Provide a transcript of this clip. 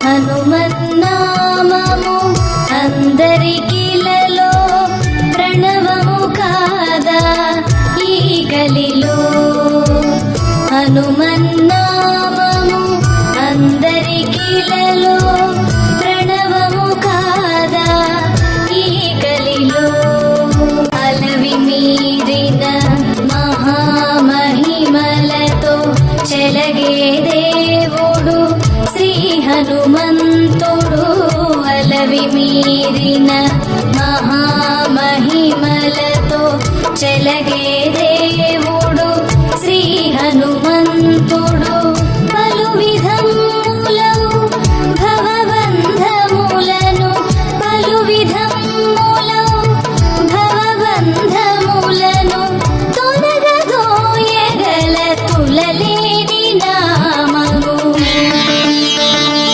హనుమన్నామము అందరికిలలో ప్రణవము కాదా ఈ కలిలో. హనుమన్నామము అందరికిలలో ప్రణవము కాదా ఈ కలిలో. అలవి మీరిన మహామహిమలతో చెలగే దేవుడు శ్రీ హనుమంతుడు. అలవి మీరిన మహామహిమలతో చెలగే దేవుడు శ్రీ హనుమంతుడు.